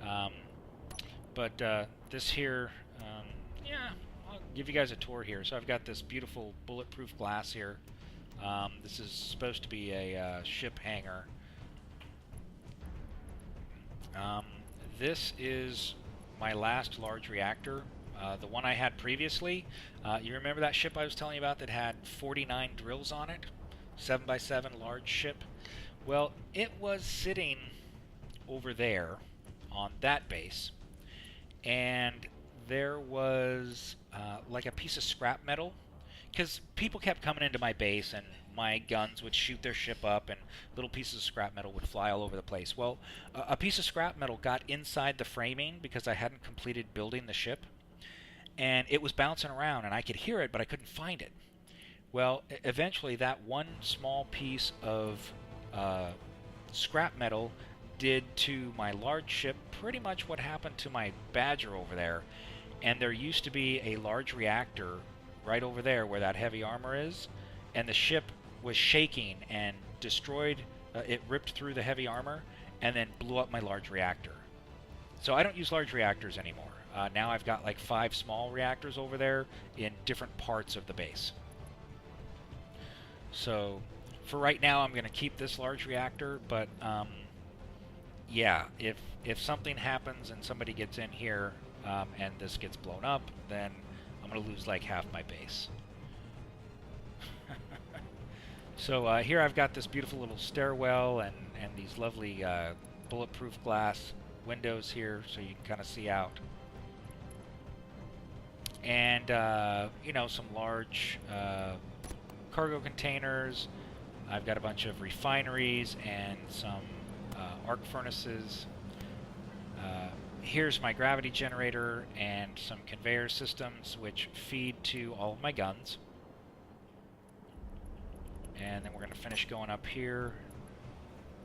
Um, but this here, yeah, I'll give you guys a tour here. So I've got this beautiful bulletproof glass here. This is supposed to be a ship hangar. Um, this is my last large reactor. The one I had previously, you remember that ship I was telling you about that had 49 drills on it? 7x7 large ship? Well, it was sitting over there on that base, and there was like a piece of scrap metal, because people kept coming into my base and my guns would shoot their ship up and little pieces of scrap metal would fly all over the place. Well, a piece of scrap metal got inside the framing because I hadn't completed building the ship, and it was bouncing around and I could hear it but I couldn't find it. Well, eventually that one small piece of uh, scrap metal did to my large ship pretty much what happened to my Badger over there. And there used to be a large reactor right over there where that heavy armor is, and the ship was shaking and destroyed. It ripped through the heavy armor and then blew up my large reactor. So I don't use large reactors anymore. Now I've got like 5 small reactors over there in different parts of the base. So for right now, I'm going to keep this large reactor, but yeah, if something happens and somebody gets in here and this gets blown up, then I'm going to lose like half my base. So here I've got this beautiful little stairwell and these lovely bulletproof glass windows here so you can kind of see out. And, you know, some large cargo containers. I've got a bunch of refineries and some arc furnaces. Here's my gravity generator and some conveyor systems which feed to all of my guns. And then we're going to finish going up here.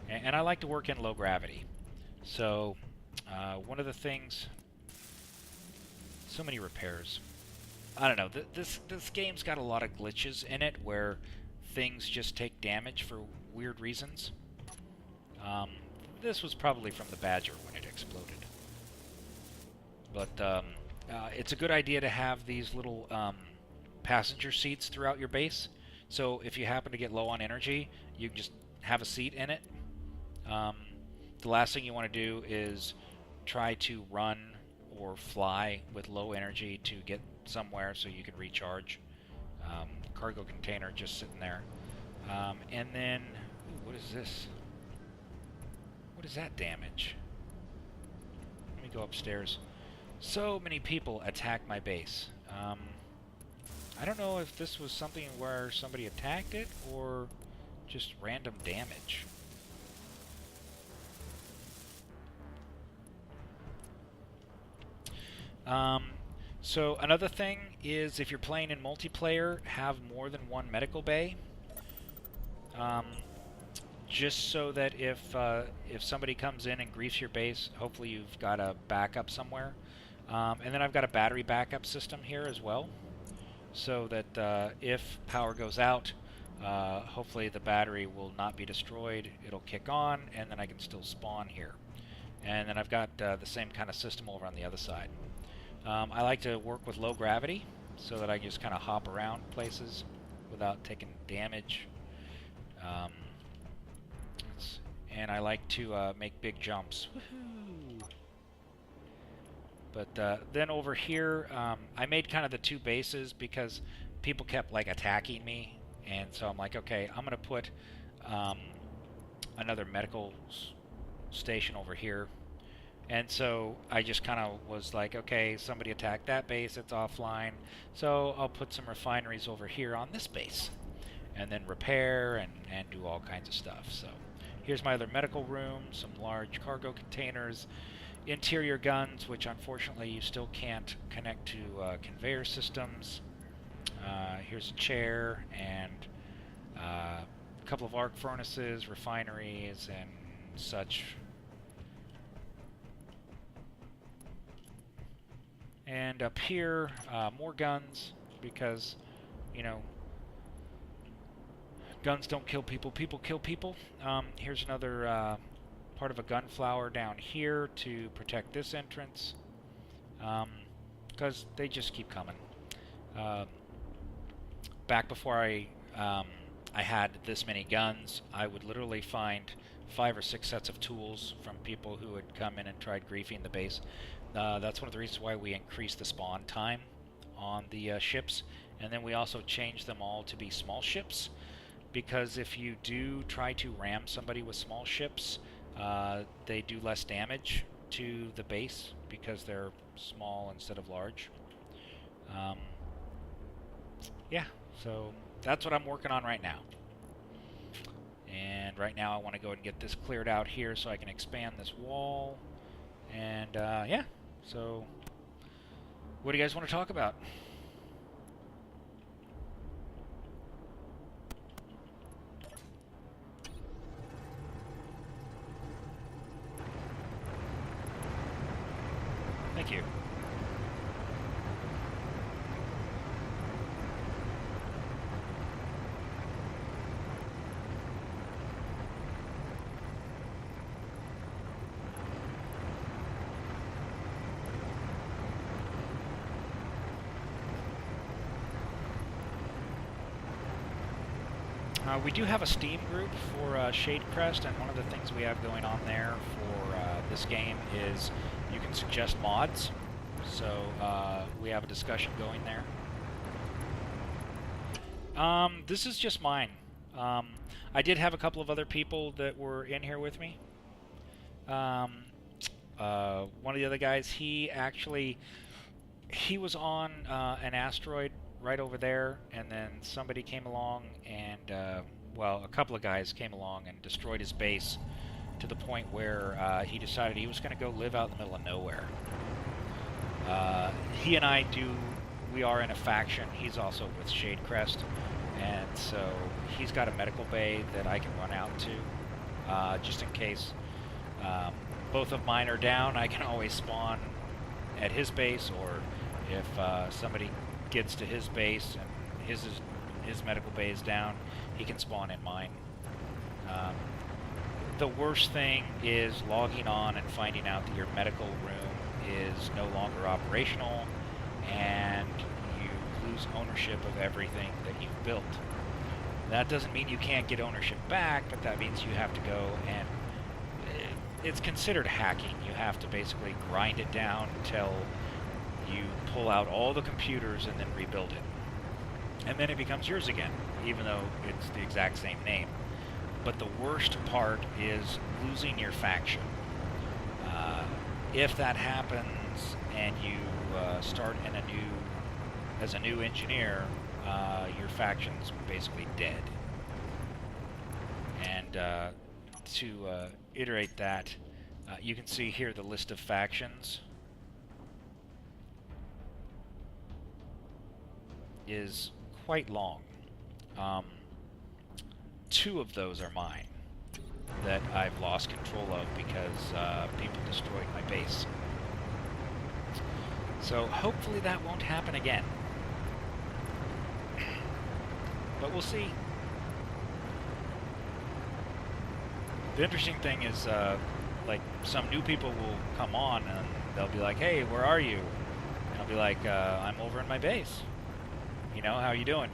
And I like to work in low gravity. So one of the things... So many repairs. I don't know, this game's got a lot of glitches in it where things just take damage for weird reasons. This was probably from the Badger when it exploded. But it's a good idea to have these little passenger seats throughout your base. So if you happen to get low on energy, you can just have a seat in it. The last thing you want to do is try to run or fly with low energy to get somewhere so you can recharge. Cargo container just sitting there. And then, ooh, what is this? What is that damage? Let me go upstairs. So many people attack my base. I don't know if this was something where somebody attacked it or just random damage. So another thing is if you're playing in multiplayer, have more than one medical bay. Just so that if somebody comes in and griefs your base, hopefully you've got a backup somewhere. And then I've got a battery backup system here as well, so that if power goes out, hopefully the battery will not be destroyed. It'll kick on, and then I can still spawn here. And then I've got the same kind of system over on the other side. I like to work with low gravity so that I can just kind of hop around places without taking damage. And I like to make big jumps. Woohoo! But then over here, I made kind of the 2 bases because people kept like attacking me, and so I'm like, okay, I'm gonna put another medical station over here. And so I just kind of was like, okay, somebody attacked that base, it's offline, so I'll put some refineries over here on this base, and then repair and do all kinds of stuff. So here's my other medical room, some large cargo containers, interior guns, which unfortunately you still can't connect to conveyor systems. Here's a chair and a couple of arc furnaces, refineries, and such. And up here, more guns, because, you know, guns don't kill people, people kill people. Here's another part of a gunflower down here to protect this entrance, because they just keep coming. Back before I had this many guns, I would literally find 5 or 6 sets of tools from people who had come in and tried griefing the base. That's one of the reasons why we increased the spawn time on the ships, and then we also changed them all to be small ships, because if you do try to ram somebody with small ships, they do less damage to the base because they're small instead of large. Yeah, so that's what I'm working on right now. And right now I want to go and get this cleared out here so I can expand this wall. And yeah, so what do you guys want to talk about? Thank you. We do have a Steam group for Shadecrest, and one of the things we have going on there for this game is you can suggest mods. So we have a discussion going there. This is just mine. I did have a couple of other people that were in here with me. One of the other guys, he was on an asteroid right over there, and then somebody came along and, well, a couple of guys came along and destroyed his base to the point where he decided he was going to go live out in the middle of nowhere. He and we are in a faction. He's also with Shadecrest, and so he's got a medical bay that I can run out to, just in case both of mine are down. I can always spawn at his base, or if somebody gets to his base and his medical bay is down, he can spawn in mine. The worst thing is logging on and finding out that your medical room is no longer operational and you lose ownership of everything that you've built. That doesn't mean you can't get ownership back, but that means you have to go and it's considered hacking. You have to basically grind it down until you pull out all the computers and then rebuild it. And then it becomes yours again, even though it's the exact same name. But the worst part is losing your faction. If that happens and you start in as a new engineer, your faction's basically dead. And to iterate that, you can see here the list of factions is quite long. 2 of those are mine that I've lost control of because people destroyed my base. So hopefully that won't happen again. But we'll see. The interesting thing is, like, some new people will come on and they'll be like, "Hey, where are you?" And I'll be like, "I'm over in my base. You know, how you doing?"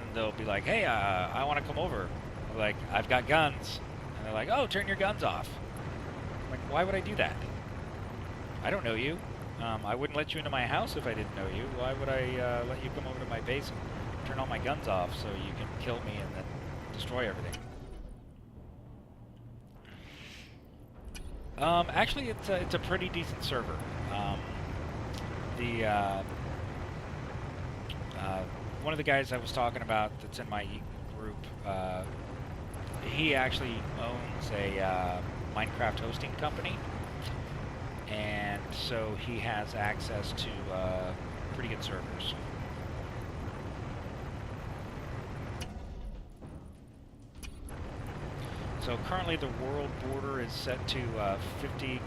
And they'll be like, "Hey, I want to come over." I'm like, "I've got guns." And they're like, "Oh, turn your guns off." I'm like, why would I do that? I don't know you. I wouldn't let you into my house if I didn't know you. Why would I let you come over to my base and turn all my guns off so you can kill me and then destroy everything? Actually, it's a pretty decent server. One of the guys I was talking about that's in my group, he actually owns a Minecraft hosting company, and so he has access to pretty good servers. So currently the world border is set to 50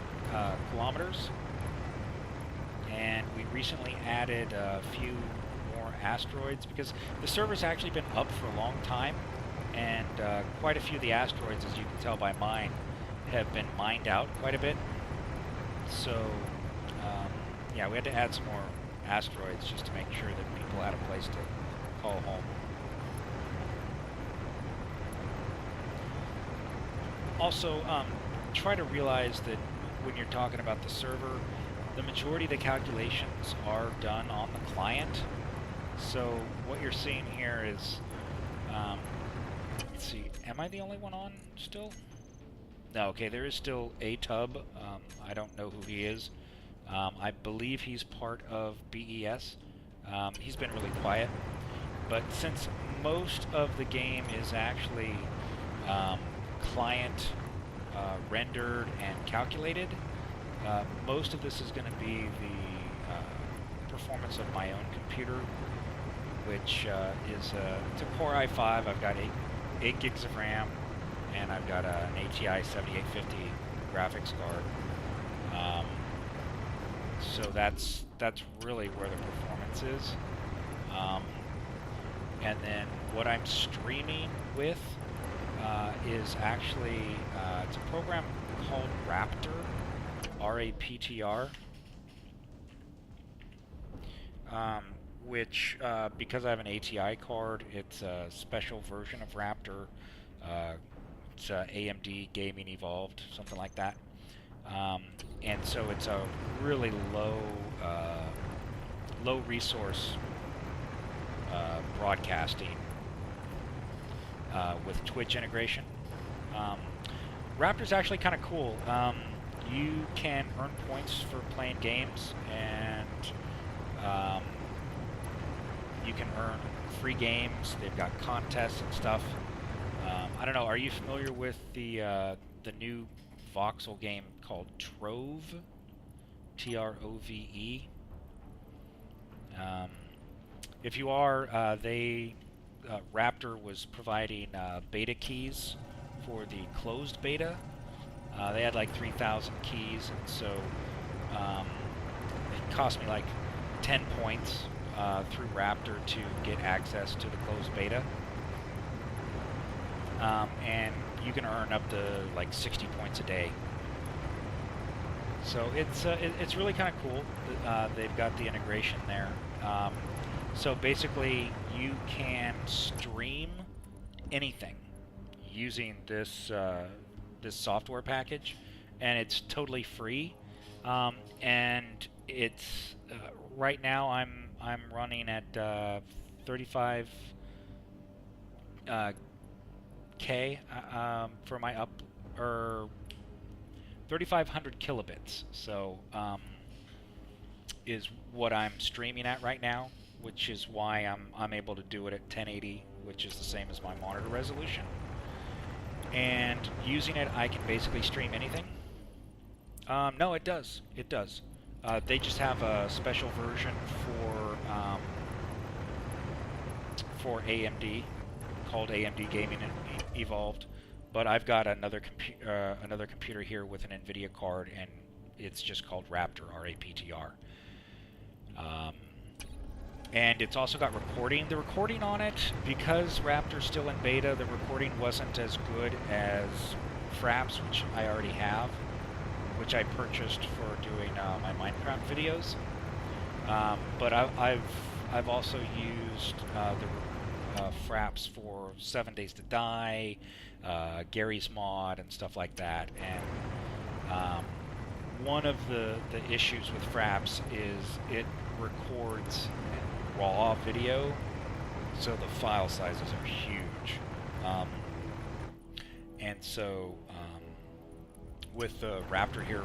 kilometers, and we recently added a few more asteroids because the server's actually been up for a long time, and quite a few of the asteroids, as you can tell by mine, have been mined out quite a bit. So, yeah, we had to add some more asteroids just to make sure that people had a place to call home. Also, try to realize that when you're talking about the server, the majority of the calculations are done on the client. So what you're seeing here is, let's see, am I the only one on still? No, okay, there is still a tub. I don't know who he is. I believe he's part of BES. He's been really quiet. But since most of the game is actually client rendered and calculated, most of this is going to be the performance of my own computer, which is it's a Core i5. I've got 8 gigs of RAM, and I've got an ATI 7850 graphics card. So that's really where the performance is. And then what I'm streaming with is actually it's a program called Raptor, R-A-P-T-R, which because I have an ATI card, it's a special version of Raptor. It's AMD Gaming Evolved, something like that. And so it's a really low resource broadcasting with Twitch integration. Raptor's actually kind of cool. You can earn points for playing games, and you can earn free games. They've got contests and stuff. I don't know. Are you familiar with the new voxel game called Trove? Trove. If you are, Raptor was providing beta keys for the closed beta. They had like 3,000 keys, and so it cost me like 10 points through Raptor to get access to the closed beta. And you can earn up to like 60 points a day. So it's really kind of cool. They've got the integration there. So basically, you can stream anything using this this software package, and it's totally free. And it's right now I'm running at 35 K for my 3,500 kilobits. So is what I'm streaming at right now, which is why I'm able to do it at 1080, which is the same as my monitor resolution. And using it, I can basically stream anything. No, it does. It does. They just have a special version for AMD called AMD Gaming Evolved. But I've got another computer here with an NVIDIA card, and it's just called Raptor, R-A-P-T-R. And it's also got recording. The recording on it, because Raptor's still in beta, the recording wasn't as good as Fraps, which I already have, which I purchased for doing my Minecraft videos. But I've also used the Fraps for 7 Days to Die, Gary's Mod, and stuff like that. And one of the issues with Fraps is it records raw video, so the file sizes are huge. And so with the Raptor here